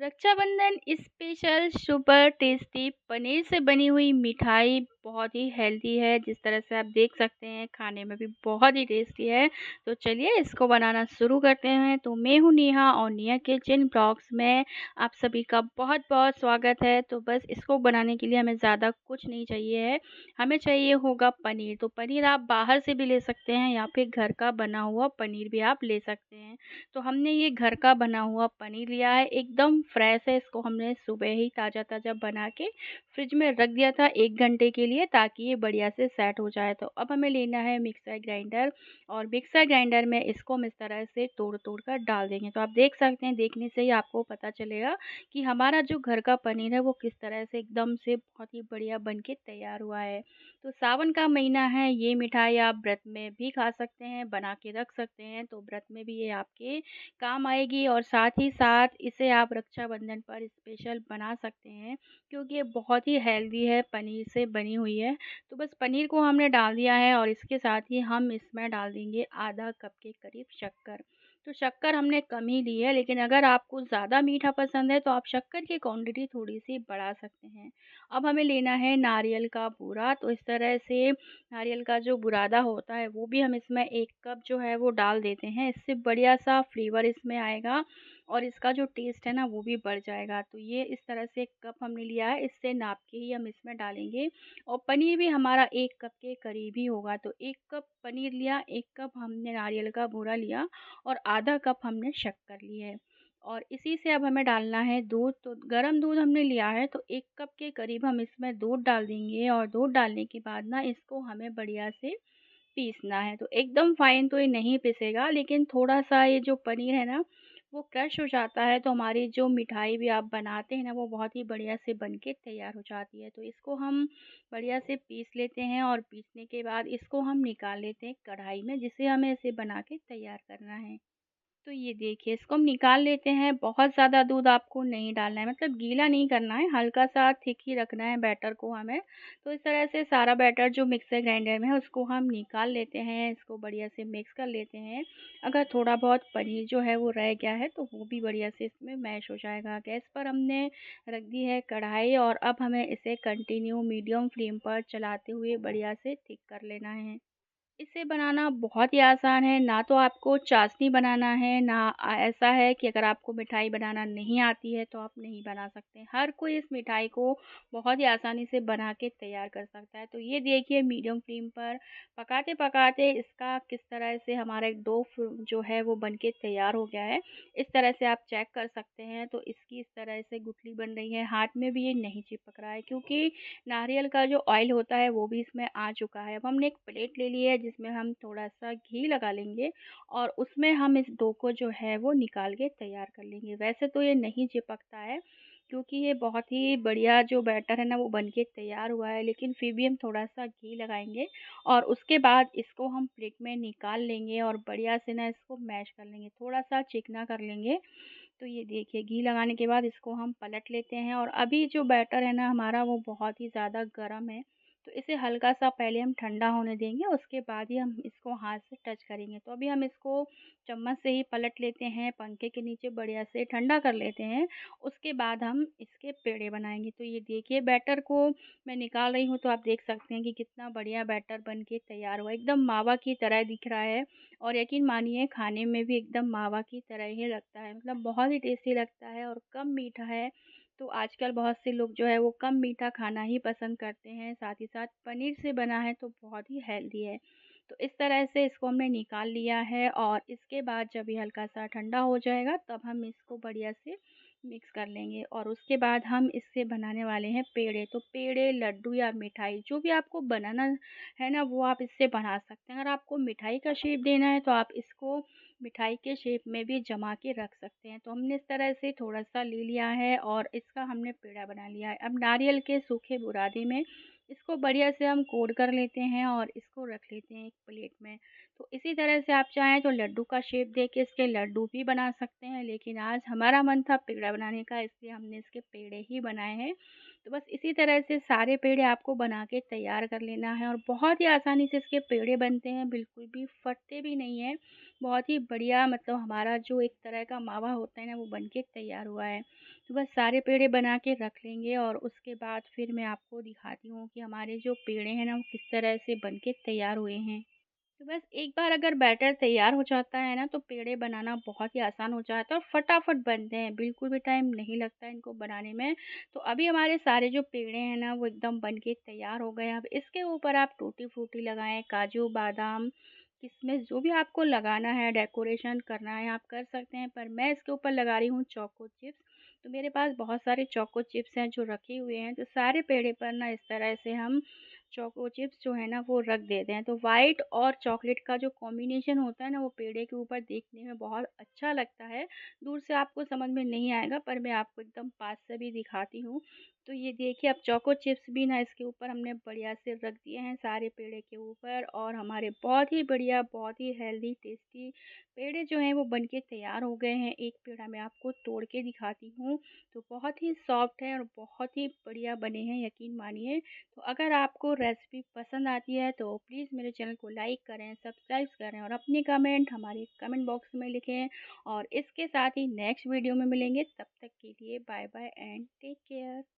Rakshabandhan special super tasty paneer से बनी हुई मिठाई बहुत ही हेल्दी है। जिस तरह से आप देख सकते हैं खाने में भी बहुत ही टेस्टी है। तो चलिए इसको बनाना शुरू करते हैं। तो मैं हूँ नेहा और नेहा किचन ब्लॉग्स में आप सभी का बहुत बहुत स्वागत है। तो बस इसको बनाने के लिए हमें ज़्यादा कुछ नहीं चाहिए है। हमें चाहिए होगा पनीर। तो पनीर आप बाहर से भी ले सकते हैं या फिर घर का बना हुआ पनीर भी आप ले सकते हैं। तो हमने ये घर का बना हुआ पनीर लिया है, एकदम फ्रेश है। इसको हमने सुबह ही ताज़ा-ताज़ा बना के फ्रिज में रख दिया था 1 घंटे के लिए, ताकि ये बढ़िया से सेट हो जाए। तो अब हमें लेना है मिक्सर ग्राइंडर, और मिक्सर ग्राइंडर में इसको हम इस तरह से तोड़-तोड़ कर डाल देंगे। तो आप देख सकते हैं, देखने से ही आपको पता चलेगा कि हमारा जो घर का पनीर है वो किस तरह से एकदम से बहुत ही बढ़िया बन के तैयार हुआ है। तो सावन का महीना है, ये मिठाई आप व्रत में भी खा सकते हैं, बना के रख सकते हैं। तो व्रत में भी ये आपके काम आएगी, और साथ ही साथ इसे आप रक्षाबंधन पर स्पेशल बना सकते हैं, क्योंकि ये बहुत ही हेल्दी है, पनीर से बनी हुई है। तो बस पनीर को हमने डाल दिया है, और इसके साथ ही हम इसमें डाल देंगे आधा कप के करीब शक्कर। तो शक्कर हमने कम ही ली है, लेकिन अगर आपको ज़्यादा मीठा पसंद है तो आप शक्कर की क्वांटिटी थोड़ी सी बढ़ा सकते हैं। अब हमें लेना है नारियल का बूरा। तो इस तरह से नारियल का जो बुरादा होता है वो भी हम इसमें 1 कप जो है वो डाल देते हैं। इससे बढ़िया सा फ्लेवर इसमें आएगा, और इसका जो टेस्ट है ना वो भी बढ़ जाएगा। तो ये इस तरह से 1 कप हमने लिया है, इससे नाप के ही हम इसमें डालेंगे। और पनीर भी हमारा 1 कप के करीब ही होगा। तो 1 कप पनीर लिया, 1 कप हमने नारियल का बूरा लिया, और आधा कप हमने शक्कर ली है। और इसी से अब हमें डालना है दूध। तो गरम दूध हमने लिया है, तो 1 कप के करीब हम इसमें दूध डाल देंगे, और दूध डालने के बाद ना इसको हमें बढ़िया से पीसना है। तो एकदम फाइन तो ये नहीं पिसेगा, लेकिन थोड़ा-सा ये जो पनीर है ना, वो क्रश हो जाता है, तो हमारी जो मिठाई भी आप बनाते हैं ना, वो बहुत ही बढ़िया से बन के तैयार हो जाती है। तो इसको हम बढ़िया से पीस लेते हैं, और पीसने के बाद इसको हम निकाल लेते हैं कढ़ाई में, जिसे हमें इसे बना के तैयार करना है। तो ये देखिए, इसको हम निकाल लेते हैं। बहुत ज़्यादा दूध आपको नहीं डालना है, मतलब गीला नहीं करना है, हल्का-सा थिक ही रखना है बैटर को हमें। तो इस तरह से सारा बैटर जो मिक्सर ग्राइंडर में है उसको हम निकाल लेते हैं, इसको बढ़िया से मिक्स कर लेते हैं। अगर थोड़ा बहुत पनीर जो है वो रह गया है तो वो भी बढ़िया से इसमें मैश हो जाएगा। गैस पर हमने रख दी है कढ़ाई, और अब हमें इसे कंटिन्यू मीडियम फ्लेम पर चलाते हुए बढ़िया से थिक कर लेना है। इसे बनाना बहुत ही आसान है। ना तो आपको चाशनी बनाना है, ना ऐसा है कि अगर आपको मिठाई बनाना नहीं आती है तो आप नहीं बना सकते। हर कोई इस मिठाई को बहुत ही आसानी से बना के तैयार कर सकता है। तो ये देखिए, मीडियम फ्लेम पर पकाते-पकाते इसका किस तरह से हमारा एक डो जो है वो बन के तैयार हो गया है। इस तरह से आप चेक कर सकते हैं। तो इसकी इस तरह से गुठली बन रही है, हाथ में भी ये नहीं चिपक रहा है, क्योंकि नारियल का जो ऑयल होता है वो भी इसमें आ चुका है। अब हमने एक प्लेट ले ली है, जिसमें हम थोड़ा-सा घी लगा लेंगे, और उसमें हम इस डो को जो है वो निकाल के तैयार कर लेंगे। वैसे तो ये नहीं चिपकता है, क्योंकि ये बहुत ही बढ़िया जो बैटर है ना वो बन के तैयार हुआ है, लेकिन फिर भी हम थोड़ा-सा घी लगाएँगे, और उसके बाद इसको हम प्लेट में निकाल लेंगे, और बढ़िया से ना इसको मैश कर लेंगे, थोड़ा-सा चिकना कर लेंगे। तो ये देखिए, घी लगाने के बाद इसको हम पलट लेते हैं, और अभी जो बैटर है ना हमारा वो बहुत ही ज़्यादा गर्म है। तो इसे हल्का-सा पहले हम ठंडा होने देंगे, उसके बाद ही हम इसको हाथ से टच करेंगे। तो अभी हम इसको चम्मच से ही पलट लेते हैं, पंखे के नीचे बढ़िया से ठंडा कर लेते हैं। उसके बाद हम इसके पेड़े बनाएँगे। तो ये देखिए, बैटर को मैं निकाल रही हूँ, तो आप देख सकते हैं कि कितना बढ़िया बैटर बन के तैयार हुआ है। एकदम मावा की तरह दिख रहा है, और यकीन मानिए खाने में भी एकदम मावा की तरह ही लगता है, मतलब बहुत ही टेस्टी लगता है, और कम मीठा है। तो आजकल बहुत से लोग जो है वो कम मीठा खाना ही पसंद करते हैं, साथ ही साथ पनीर से बना है तो बहुत ही हेल्दी है। तो इस तरह से इसको हमने निकाल लिया है, और इसके बाद जब ये हल्का सा ठंडा हो जाएगा तब हम इसको बढ़िया से मिक्स कर लेंगे, और उसके बाद हम इससे बनाने वाले हैं पेड़े। तो पेड़े, लड्डू या मिठाई जो भी आपको बनाना है ना वो आप इससे बना सकते हैं। अगर आपको मिठाई का शेप देना है तो आप इसको मिठाई के शेप में भी जमा के रख सकते हैं। तो हमने इस तरह से थोड़ा-सा ले लिया है, और इसका हमने पेड़ा बना लिया है। अब नारियल के सूखे बुरादे में इसको बढ़िया से हम कोट कर लेते हैं, और इसको रख लेते हैं एक प्लेट में। तो इसी तरह से आप चाहें तो लड्डू का शेप दे के इसके लड्डू भी बना सकते हैं, लेकिन आज हमारा मन था पेड़ा बनाने का, इसलिए हमने इसके पेड़े ही बनाए हैं। तो बस इसी तरह से सारे पेड़े आपको बना के तैयार कर लेना है, और बहुत ही आसानी से इसके पेड़े बनते हैं, बिल्कुल भी फटते भी नहीं हैं। बहुत ही बढ़िया मतलब हमारा जो एक तरह का मावा होता है ना वो बन के तैयार हुआ है। तो बस सारे पेड़े बना के रख लेंगे और उसके बाद फिर मैं आपको दिखाती हूँ कि हमारे जो पेड़े हैं ना वो किस तरह से बन के तैयार हुए हैं। तो बस एक बार अगर बैटर तैयार हो जाता है ना तो पेड़े बनाना बहुत ही आसान हो जाता है और फटाफट बनते हैं, बिल्कुल भी टाइम नहीं लगता है इनको बनाने में। तो अभी हमारे सारे जो पेड़े हैं ना वो एकदम बन के तैयार हो गए हैं। अब इसके ऊपर आप टूटी फ्रूटी लगाएं, काजू बादाम किशमिश जो भी आपको लगाना है, डेकोरेशन करना है आप कर सकते हैं, पर मैं इसके ऊपर लगा रही हूँ चोको चिप्स। तो मेरे पास बहुत सारे चोको चिप्स हैं जो रखे हुए हैं, तो सारे पेड़े पर ना इस तरह से हम चोको चिप्स जो है ना वो रख देते हैं। तो वाइट और चॉकलेट का जो कॉम्बिनेशन होता है ना वो पेड़े के ऊपर देखने में बहुत अच्छा लगता है। दूर से आपको समझ में नहीं आएगा, पर मैं आपको एकदम पास से भी दिखाती हूँ। तो ये देखिए, अब चोको चिप्स भी ना इसके ऊपर हमने बढ़िया से रख दिए हैं सारे पेड़े के ऊपर, और हमारे बहुत ही बढ़िया, बहुत ही हेल्दी टेस्टी पेड़े जो हैं वो बन के तैयार हो गए हैं। एक पेड़ा मैं आपको तोड़ के दिखाती हूँ। तो बहुत ही सॉफ्ट है और बहुत ही बढ़िया बने हैं, यकीन मानिए। तो अगर आपको रेसिपी पसंद आती है तो प्लीज़ मेरे चैनल को लाइक करें, सब्सक्राइब करें और अपने कमेंट हमारे कमेंट बॉक्स में लिखें। और इसके साथ ही नेक्स्ट वीडियो में मिलेंगे, तब तक के लिए bye bye and take care.